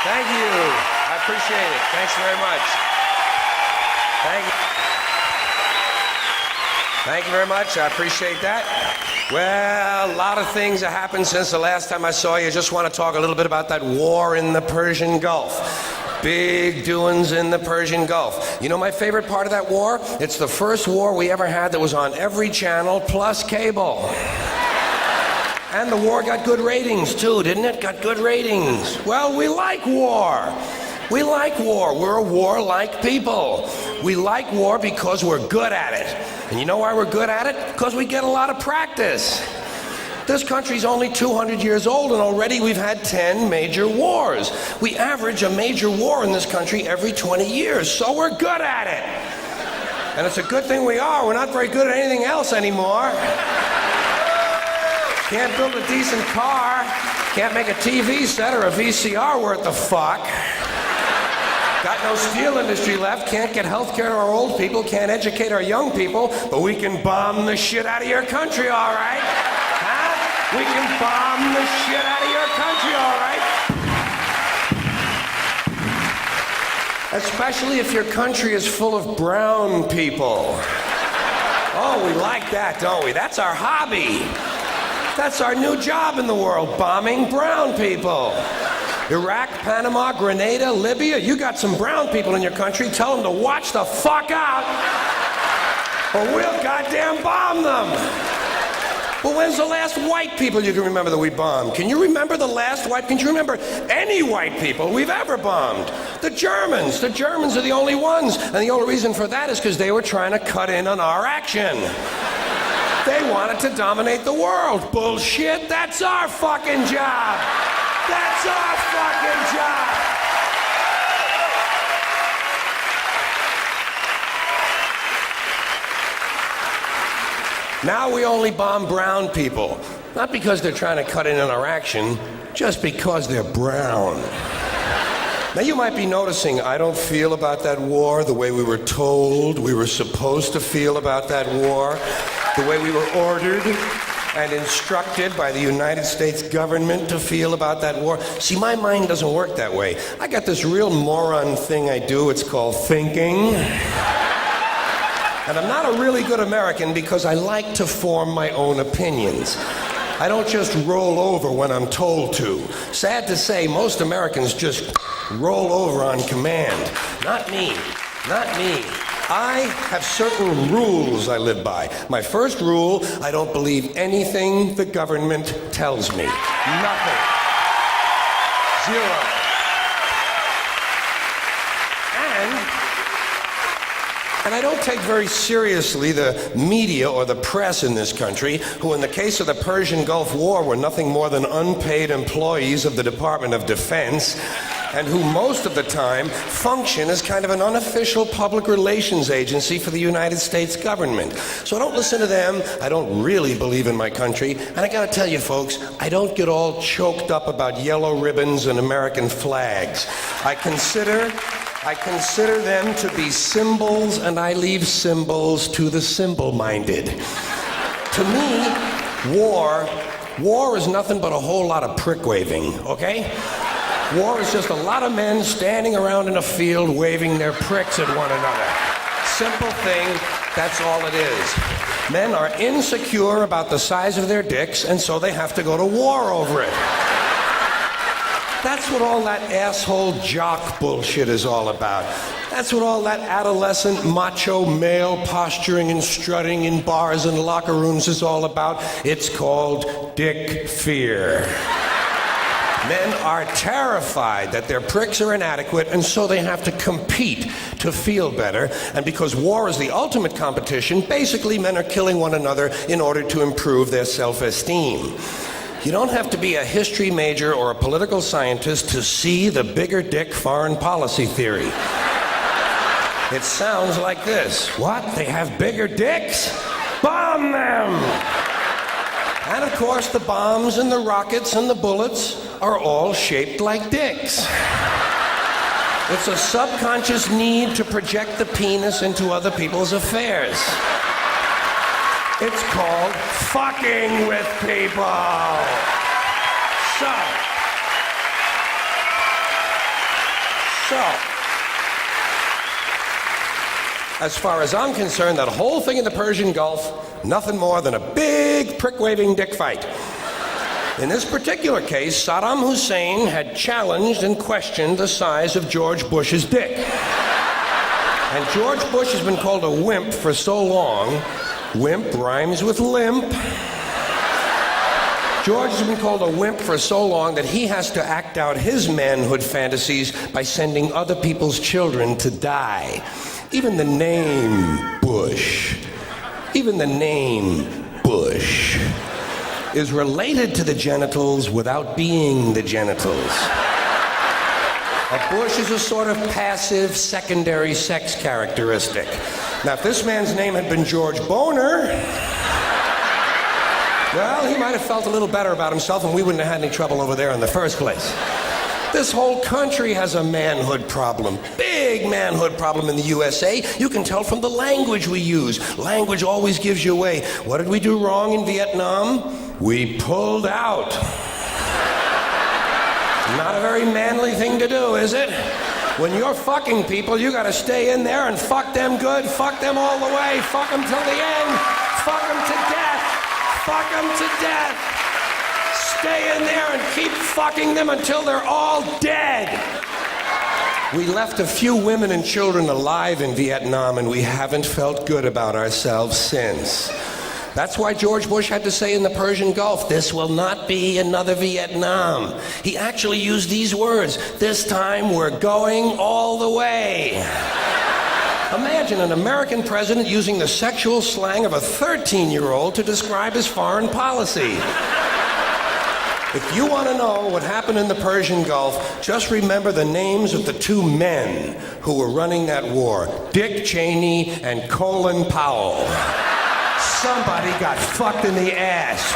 Thank you. I appreciate it. Thanks very much. Thank you. Thank you very much. I appreciate that. Well, a lot of things have happened since the last time I saw you. Just want to talk a little bit about that war in the Persian Gulf. Big doings in the Persian Gulf. You know my favorite part of that war? It's the first war we ever had that was on every channel plus cable. And the war got good ratings too, didn't it? Got good ratings. Well, we like war. We like war. We're a war-like people. We like war because we're good at it. And you know why we're good at it? Because we get a lot of practice. This country's only 200 years old, and already we've had 10 major wars. We average a major war in this country every 20 years, so we're good at it. And it's a good thing we are. We're not very good at anything else anymore. Can't build a decent car, can't make a TV set or a VCR worth the fuck. Got no steel industry left, can't get health care to our old people, can't educate our young people, but we can bomb the shit out of your country, all right? Huh? We can bomb the shit out of your country, all right? Especially if your country is full of brown people. Oh, we like that, don't we? That's our hobby. That's our new job in the world, bombing brown people. Iraq, Panama, Grenada, Libya, you got some brown people in your country, tell them to watch the fuck out, or we'll goddamn bomb them. Well, when's the last white people you can remember that we bombed? Can you remember the last white, can you remember any white people we've ever bombed? The Germans. The Germans are the only ones, and the only reason for that is because they were trying to cut in on our action. They wanted to dominate the world. Bullshit, that's our fucking job. That's our fucking job. Now we only bomb brown people. Not because they're trying to cut in on our action, just because they're brown. Now you might be noticing I don't feel about that war the way we were told we were supposed to feel about that war, the way we were ordered and instructed by the United States government to feel about that war. See, my mind doesn't work that way. I got this real moron thing I do, it's called thinking. And I'm not a really good American because I like to form my own opinions. I don't just roll over when I'm told to. Sad to say, most Americans just roll over on command. Not me. Not me. I have certain rules I live by. My first rule, I don't believe anything the government tells me. Nothing. Zero. And I don't take very seriously the media or the press in this country, who in the case of the Persian Gulf War were nothing more than unpaid employees of the Department of Defense, and who most of the time function as kind of an unofficial public relations agency for the United States government. So I don't listen to them, I don't really believe in my country, and I gotta tell you folks, I don't get all choked up about yellow ribbons and American flags. I consider them to be symbols, and I leave symbols to the symbol-minded. To me, war is nothing but a whole lot of prick waving, okay? War is just a lot of men standing around in a field waving their pricks at one another. Simple thing, that's all it is. Men are insecure about the size of their dicks, and so they have to go to war over it. That's what all that asshole jock bullshit is all about. That's what all that adolescent macho male posturing and strutting in bars and locker rooms is all about. It's called dick fear. Men are terrified that their pricks are inadequate, and so they have to compete to feel better. And because war is the ultimate competition, basically men are killing one another in order to improve their self-esteem. You don't have to be a history major or a political scientist to see the bigger dick foreign policy theory. It sounds like this. What? They have bigger dicks? Bomb them! And of course, the bombs and the rockets and the bullets are all shaped like dicks. It's a subconscious need to project the penis into other people's affairs. It's called fucking with people. So, So, as far as I'm concerned, that whole thing in the Persian Gulf, nothing more than a big prick-waving dick fight. In this particular case, Saddam Hussein had challenged and questioned the size of George Bush's dick. And George Bush has been called a wimp for so long. Wimp rhymes with limp. George has been called a wimp for so long that he has to act out his manhood fantasies by sending other people's children to die. Even the name Bush is related to the genitals without being the genitals. A bush is a sort of passive secondary sex characteristic. Now, if this man's name had been George Boner, well, he might have felt a little better about himself and we wouldn't have had any trouble over there in the first place. This whole country has a manhood problem. Big manhood problem in the USA. You can tell from the language we use. Language always gives you away. What did we do wrong in Vietnam? We pulled out. Not a very manly thing to do, is it? When you're fucking people, you gotta stay in there and fuck them good, fuck them all the way, fuck them till the end, fuck them to death, fuck them to death. Stay in there and keep fucking them until they're all dead. We left a few women and children alive in Vietnam, and we haven't felt good about ourselves since. That's why George Bush had to say in the Persian Gulf, this will not be another Vietnam. He actually used these words, this time we're going all the way. Imagine an American president using the sexual slang of a 13-year-old to describe his foreign policy. If you want to know what happened in the Persian Gulf, just remember the names of the two men who were running that war, Dick Cheney and Colin Powell. Somebody got fucked in the ass.